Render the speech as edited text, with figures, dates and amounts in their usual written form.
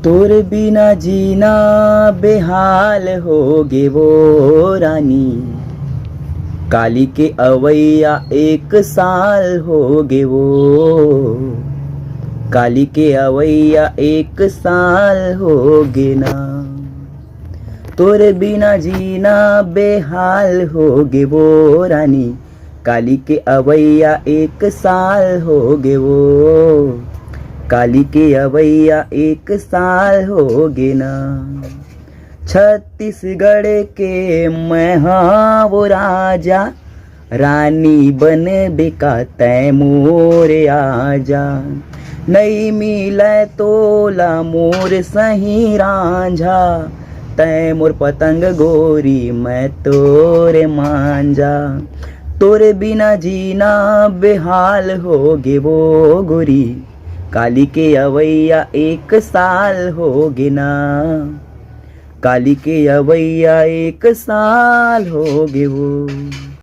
तोरे बिना जीना बेहाल होगे वो रानी। काली के अवैया 1 साल होगे वो। काली के अवैया 1 साल होगे ना। तोरे बिना जीना बेहाल होगे वो रानी। काली के अवैया 1 साल होगे वो। काली के अवैया 1 साल होगे ना। छत्तीसगढ़ के मैं हाँ वो राजा। रानी बन बेका तै मोरे आजा। नहीं मिले तोला मोर सही रांझा। तै मोर पतंग गोरी मैं तोरे मांझा। तोरे बिना जीना बेहाल होगे वो गोरी। काली के अवैया 1 साल होगे ना। काली के अवैया 1 साल होगे वो।